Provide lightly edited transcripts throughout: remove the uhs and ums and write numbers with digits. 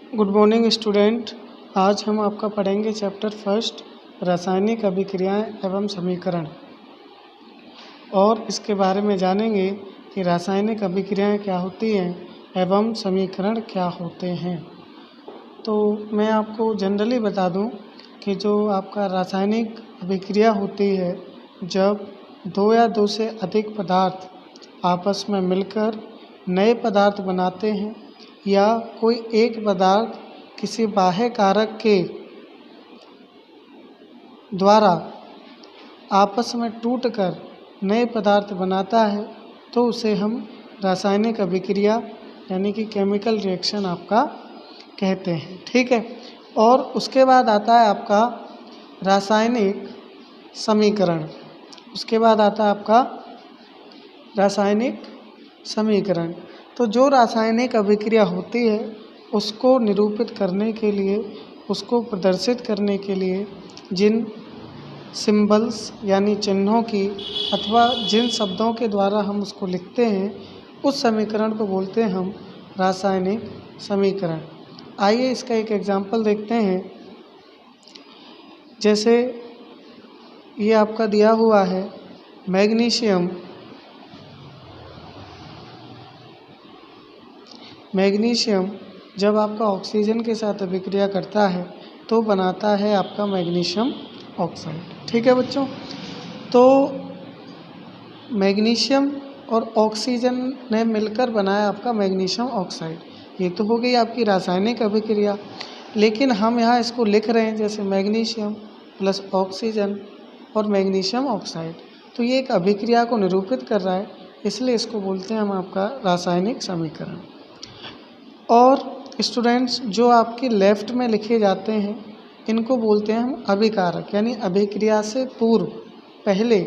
Good morning student. आज हम आपका पढ़ेंगे चैप्टर फर्स्ट रासायनिक अभिक्रियाएं एवं समीकरण, और इसके बारे में जानेंगे कि रासायनिक अभिक्रियाएं क्या होती हैं एवं समीकरण क्या होते हैं। तो मैं आपको जनरली बता दूं कि जो आपका रासायनिक अभिक्रिया होती है, जब दो या दो से अधिक पदार्थ आपस में मिलकर नए पदार्थ बनाते हैं या कोई एक पदार्थ किसी बाह्य कारक के द्वारा आपस में टूटकर नए पदार्थ बनाता है, तो उसे हम रासायनिक अभिक्रिया यानी कि केमिकल रिएक्शन आपका कहते हैं। ठीक है। और उसके बाद आता है आपका रासायनिक समीकरण। उसके बाद आता है आपका रासायनिक समीकरण। तो जो रासायनिक अभिक्रिया होती है उसको निरूपित करने के लिए, उसको प्रदर्शित करने के लिए जिन सिंबल्स यानी चिन्हों की अथवा जिन शब्दों के द्वारा हम उसको लिखते हैं, उस समीकरण को बोलते हैं हम रासायनिक समीकरण। आइए इसका एक एग्जाम्पल देखते हैं। जैसे ये आपका दिया हुआ है मैग्नीशियम जब आपका ऑक्सीजन के साथ अभिक्रिया करता है तो बनाता है आपका मैग्नीशियम ऑक्साइड। ठीक है बच्चों। तो मैग्नीशियम और ऑक्सीजन ने मिलकर बनाया आपका मैग्नीशियम ऑक्साइड। ये तो हो गई आपकी रासायनिक अभिक्रिया, लेकिन हम यहाँ इसको लिख रहे हैं जैसे मैग्नीशियम प्लस ऑक्सीजन और मैग्नीशियम ऑक्साइड। तो ये एक अभिक्रिया को निरूपित कर रहा है, इसलिए इसको बोलते हैं हम आपका रासायनिक समीकरण। और स्टूडेंट्स, जो आपके लेफ्ट में लिखे जाते हैं इनको बोलते हैं हम अभिकारक, यानी अभिक्रिया से पूर्व पहले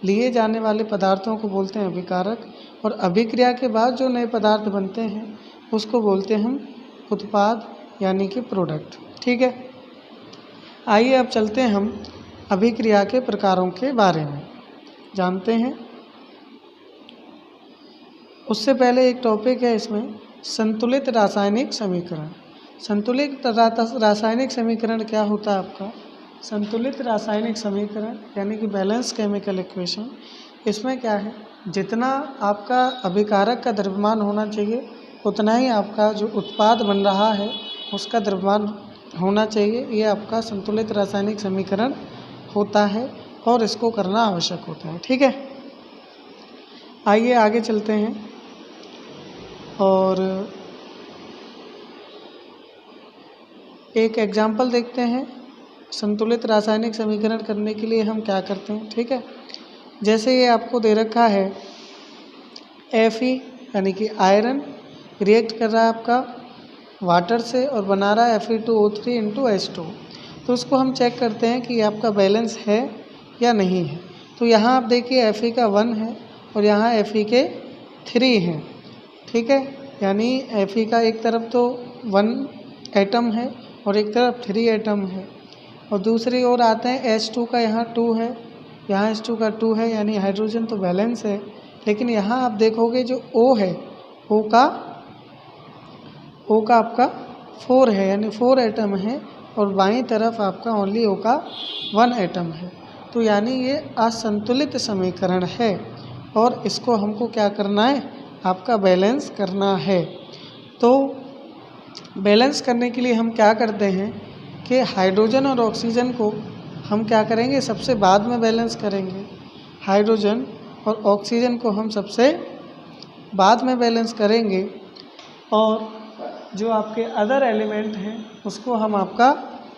लिए जाने वाले पदार्थों को बोलते हैं अभिकारक, और अभिक्रिया के बाद जो नए पदार्थ बनते हैं उसको बोलते हैं हम उत्पाद यानी कि प्रोडक्ट। ठीक है। आइए अब चलते हैं हम अभिक्रिया के प्रकारों के बारे में जानते हैं। उससे पहले एक टॉपिक है इसमें, संतुलित रासायनिक समीकरण। संतुलित रासायनिक समीकरण क्या होता है आपका? संतुलित रासायनिक समीकरण यानी कि बैलेंस केमिकल इक्वेशन। इसमें क्या है, जितना आपका अभिकारक का द्रव्यमान होना चाहिए उतना ही आपका जो उत्पाद बन रहा है उसका द्रव्यमान होना चाहिए। ये आपका संतुलित रासायनिक समीकरण होता है और इसको करना आवश्यक होता है। ठीक है। आइए आगे चलते हैं और एक एग्जाम्पल देखते हैं। संतुलित रासायनिक समीकरण करने के लिए हम क्या करते हैं। ठीक है। जैसे ये आपको दे रखा है Fe यानी कि आयरन रिएक्ट कर रहा है आपका वाटर से और बना रहा है Fe2O3 इंटू H2। तो उसको हम चेक करते हैं कि आपका बैलेंस है या नहीं है। तो यहाँ आप देखिए Fe का 1 है और यहाँ Fe के 3 हैं। ठीक है। यानी Fe का एक तरफ तो 1 एटम है और एक तरफ 3 एटम है, और दूसरी ओर आते हैं H2 का यहाँ 2 है, यहाँ H2 का 2 है, यानी हाइड्रोजन तो बैलेंस है। लेकिन यहाँ आप देखोगे जो O है, O का आपका 4 है, यानी 4 एटम है, और बाईं तरफ आपका ओनली O का 1 एटम है। तो यानी ये असंतुलित समीकरण है और इसको हमको क्या करना है, आपका बैलेंस करना है। तो बैलेंस करने के लिए हम क्या करते हैं कि हाइड्रोजन और ऑक्सीजन को हम क्या करेंगे, सबसे बाद में बैलेंस करेंगे। हाइड्रोजन और ऑक्सीजन को हम सबसे बाद में बैलेंस करेंगे, और जो आपके अदर एलिमेंट हैं उसको हम आपका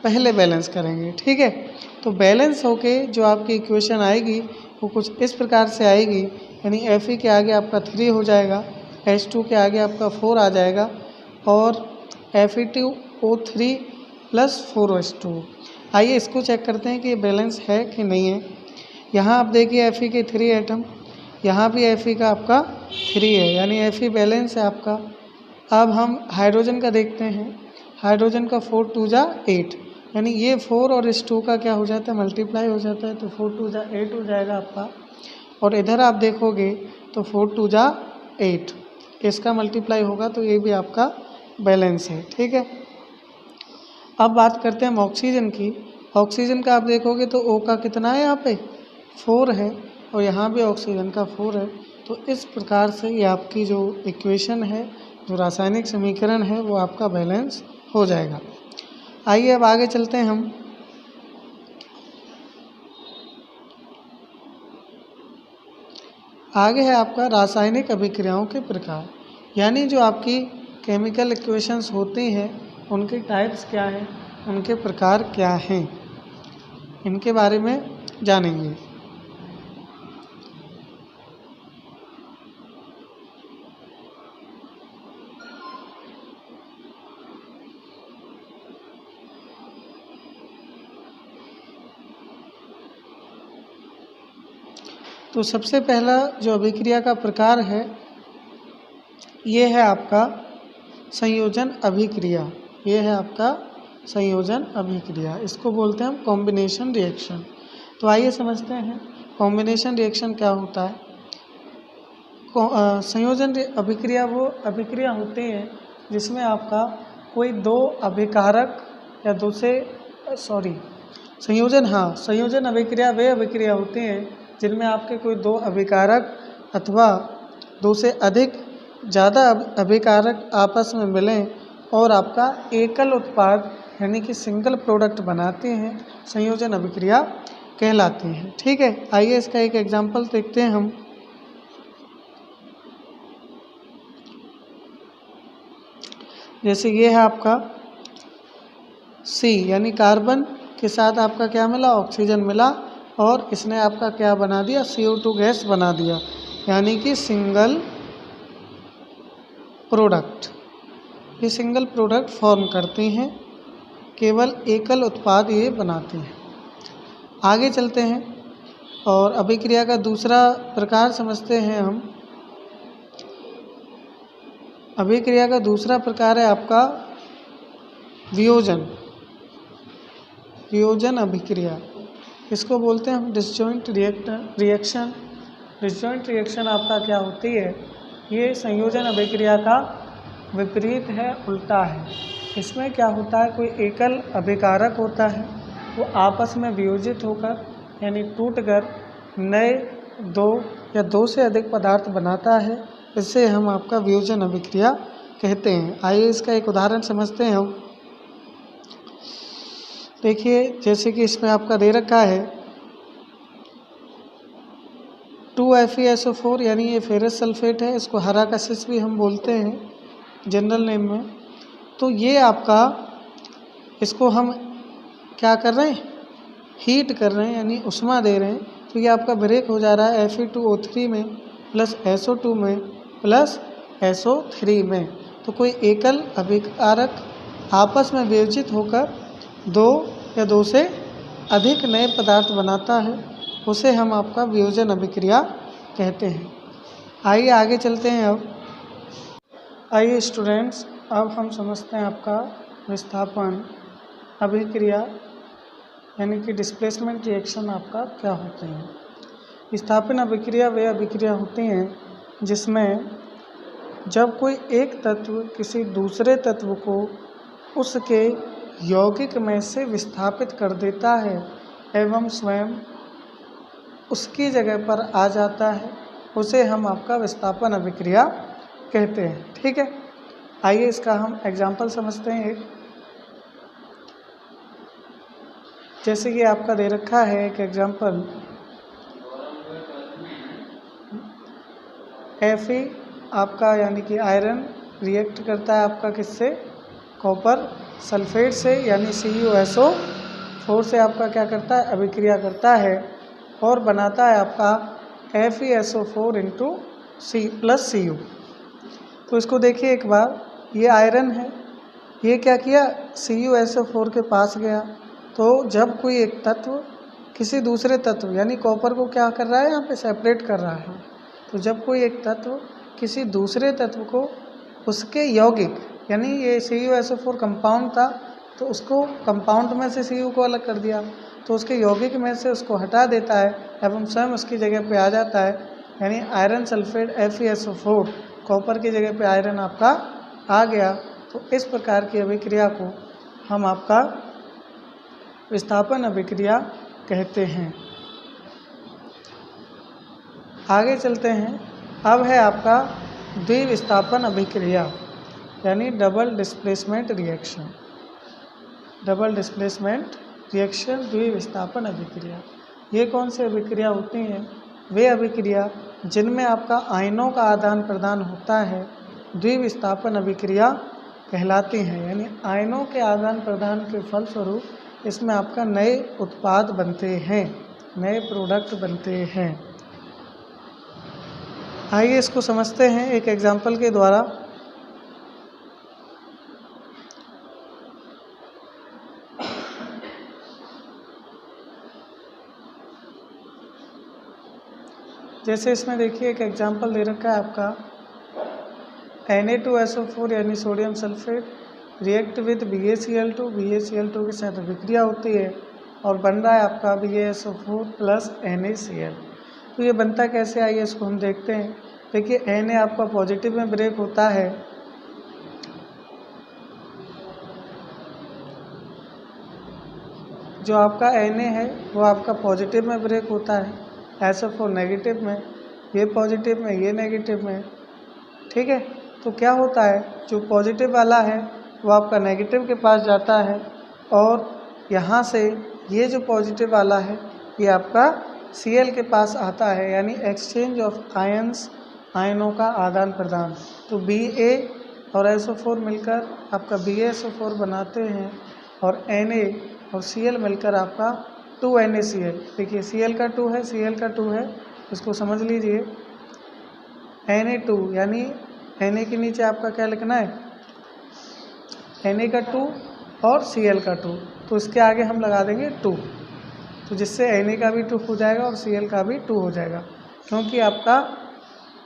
पहले बैलेंस करेंगे। ठीक है। तो बैलेंस होके जो आपकी इक्वेशन आएगी वो कुछ इस प्रकार से आएगी, यानी Fe के आगे आपका 3 हो जाएगा, H2 के आगे आपका 4 आ जाएगा, और Fe2O3 प्लस 4H2। आइए इसको चेक करते हैं कि ये बैलेंस है कि नहीं है। यहाँ आप देखिए Fe के 3 एटम, यहाँ भी Fe का आपका 3 है, यानी Fe बैलेंस है आपका। अब हम हाइड्रोजन का देखते हैं। हाइड्रोजन का 4 2 जा 8, यानी ये 4 और इस 2 का क्या हो जाता है, मल्टीप्लाई हो जाता है, तो 4 2 जा 8 हो जाएगा आपका। और इधर आप देखोगे तो 4 2 जा 8, इसका मल्टीप्लाई होगा तो ये भी आपका बैलेंस है। ठीक है। अब बात करते हैं हम ऑक्सीजन की। ऑक्सीजन का आप देखोगे तो O का कितना है यहाँ पे 4 है और यहाँ भी ऑक्सीजन का 4 है। तो इस प्रकार से ये आपकी जो इक्वेशन है, जो रासायनिक समीकरण है, वो आपका बैलेंस हो जाएगा। आइए अब आगे चलते हैं हम। आगे है आपका रासायनिक अभिक्रियाओं के प्रकार, यानी जो आपकी केमिकल इक्वेशंस होती हैं उनके टाइप्स क्या हैं, उनके प्रकार क्या हैं, इनके बारे में जानेंगे। तो सबसे पहला जो अभिक्रिया का प्रकार है ये है आपका संयोजन अभिक्रिया। ये है आपका संयोजन अभिक्रिया, इसको बोलते हैं हम कॉम्बिनेशन रिएक्शन। तो आइए समझते हैं कॉम्बिनेशन रिएक्शन क्या होता है। संयोजन अभिक्रिया वो अभिक्रिया होती है जिसमें आपका कोई दो अभिकारक या दो से संयोजन अभिक्रिया वे अभिक्रिया होती हैं जिनमें आपके कोई दो अभिकारक अथवा दो से अधिक ज़्यादा अभिकारक आपस में मिलें और आपका एकल उत्पाद यानी कि सिंगल प्रोडक्ट बनाते हैं, संयोजन अभिक्रिया कहलाती हैं। ठीक है, आइए इसका एक एग्जांपल देखते हैं हम। जैसे ये है आपका C यानी कार्बन के साथ आपका क्या मिला, ऑक्सीजन मिला और इसने आपका क्या बना दिया, CO2 गैस बना दिया, यानी कि सिंगल प्रोडक्ट। ये सिंगल प्रोडक्ट फॉर्म करती हैं, केवल एकल उत्पाद ये बनाती हैं। आगे चलते हैं और अभिक्रिया का दूसरा प्रकार समझते हैं हम। अभिक्रिया का दूसरा प्रकार है आपका वियोजन अभिक्रिया। इसको बोलते हैं हम डिसजॉइंट रिएक्शन। डिसजॉइंट रिएक्शन आपका क्या होती है, ये संयोजन अभिक्रिया का विपरीत है, उल्टा है। इसमें क्या होता है, कोई एकल अभिकारक होता है, वो आपस में वियोजित होकर यानी टूटकर नए दो या दो से अधिक पदार्थ बनाता है। इसे हम आपका वियोजन अभिक्रिया कहते हैं। आइए इसका एक उदाहरण समझते हैं हम। देखिए जैसे कि इसमें आपका दे रखा है 2FeSO4 यानी ये फेरस सल्फेट है, इसको हरा कशिश भी हम बोलते हैं जनरल नेम में। तो ये आपका इसको हम क्या कर रहे हैं, हीट कर रहे हैं यानी उष्मा दे रहे हैं। तो ये आपका ब्रेक हो जा रहा है Fe2O3 में प्लस SO2 में प्लस SO3 में। तो कोई एकल अभिकारक आपस में वियोजित होकर दो या दो से अधिक नए पदार्थ बनाता है, उसे हम आपका वियोजन अभिक्रिया कहते हैं। आइए आगे चलते हैं अब। आइए स्टूडेंट्स, अब हम समझते हैं आपका विस्थापन अभिक्रिया यानी कि डिस्प्लेसमेंट रिएक्शन आपका क्या होते हैं। विस्थापन अभिक्रिया वे अभिक्रिया होती हैं जिसमें जब कोई एक तत्व किसी दूसरे तत्व को उसके यौगिक में से विस्थापित कर देता है एवं स्वयं उसकी जगह पर आ जाता है, उसे हम आपका विस्थापन अभिक्रिया कहते हैं। ठीक है, आइए इसका हम एग्जाम्पल समझते हैं एक। जैसे कि आपका दे रखा है एक एग्जाम्पल, Fe आपका यानी कि आयरन रिएक्ट करता है आपका किससे, कॉपर सल्फेट से यानी CuSO4 से आपका क्या करता है, अभिक्रिया करता है और बनाता है आपका FeSO4 इंटू C+Cu। तो इसको देखिए एक बार, ये आयरन है, ये क्या किया, CuSO4 के पास गया। तो जब कोई एक तत्व किसी दूसरे तत्व यानी कॉपर को क्या कर रहा है, यहाँ पे सेपरेट कर रहा है। तो जब कोई एक तत्व किसी दूसरे तत्व को उसके यौगिक यानी ये CuSO4 कंपाउंड था, तो उसको कंपाउंड में से Cu को अलग कर दिया, तो उसके यौगिक में से उसको हटा देता है एवं स्वयं उसकी जगह पे आ जाता है, यानी आयरन सल्फेट FeSO4 कॉपर की जगह पे आयरन आपका आ गया। तो इस प्रकार की अभिक्रिया को हम आपका विस्थापन अभिक्रिया कहते हैं। आगे चलते हैं। अब है आपका द्विविस्थापन अभिक्रिया यानी double displacement reaction. Double displacement reaction, द्विविस्थापन अभिक्रिया। ये कौन सी अभिक्रिया होती हैं? वे अभिक्रिया जिनमें आपका आयनों का आदान प्रदान होता है द्विविस्थापन अभिक्रिया कहलाती हैं। यानी आयनों के आदान प्रदान के फलस्वरूप इसमें आपका नए उत्पाद बनते हैं, नए प्रोडक्ट बनते हैं। आइए इसको समझते हैं एक एग्जाम्पल के द्वारा। जैसे इसमें देखिए एक एग्जाम्पल दे रखा है आपका Na2SO4 यानी sodium sulphate react with BaCl2, BaCl2 के साथ अभिक्रिया होती है और बन रहा है आपका BaSO4 प्लस NaCl। तो ये बनता कैसे, आइए इसको हम देखते हैं। देखिए Na आपका पॉजिटिव में ब्रेक होता है, जो आपका Na है वो आपका पॉजिटिव में ब्रेक होता है, SO4 नेगेटिव में, ये पॉजिटिव में, ये नेगेटिव में। ठीक है, तो क्या होता है, जो पॉजिटिव वाला है वो आपका नेगेटिव के पास जाता है और यहाँ से ये जो पॉजिटिव वाला है ये आपका Cl के पास आता है, यानी एक्सचेंज ऑफ आयंस, आयनों का आदान प्रदान। तो Ba और SO4 मिलकर आपका BaSO4 बनाते हैं और Na और Cl मिलकर आपका 2NaCl। देखिए Cl का 2 है, Cl का 2 है, इसको समझ लीजिए। Na2 यानी Na के नीचे आपका क्या लिखना है, Na का 2 और Cl का 2, तो इसके आगे हम लगा देंगे 2, तो जिससे Na का भी 2 हो जाएगा और Cl का भी 2 हो जाएगा। क्योंकि आपका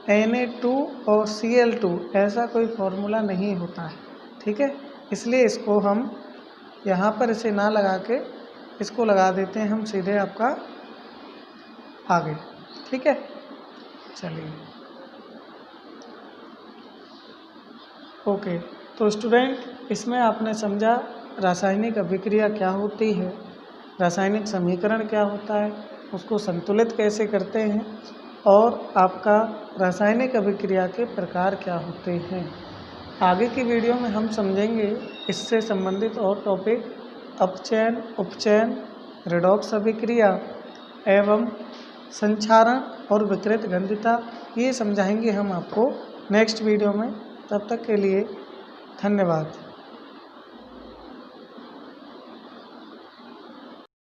Na2 और Cl2 ऐसा कोई फॉर्मूला नहीं होता है, ठीक है, इसलिए इसको हम यहाँ पर इसे ना लगा के इसको लगा देते हैं हम सीधे आपका आगे। ठीक है, चलिए ओके। तो स्टूडेंट, इसमें आपने समझा रासायनिक अभिक्रिया क्या होती है, रासायनिक समीकरण क्या होता है, उसको संतुलित कैसे करते हैं और आपका रासायनिक अभिक्रिया के प्रकार क्या होते हैं। आगे की वीडियो में हम समझेंगे इससे संबंधित और टॉपिक, अपचयन, उपचयन, रेडॉक्स अभिक्रिया एवं संक्षारण और विकृत गंधिता, ये समझाएंगे हम आपको नेक्स्ट वीडियो में। तब तक के लिए धन्यवाद।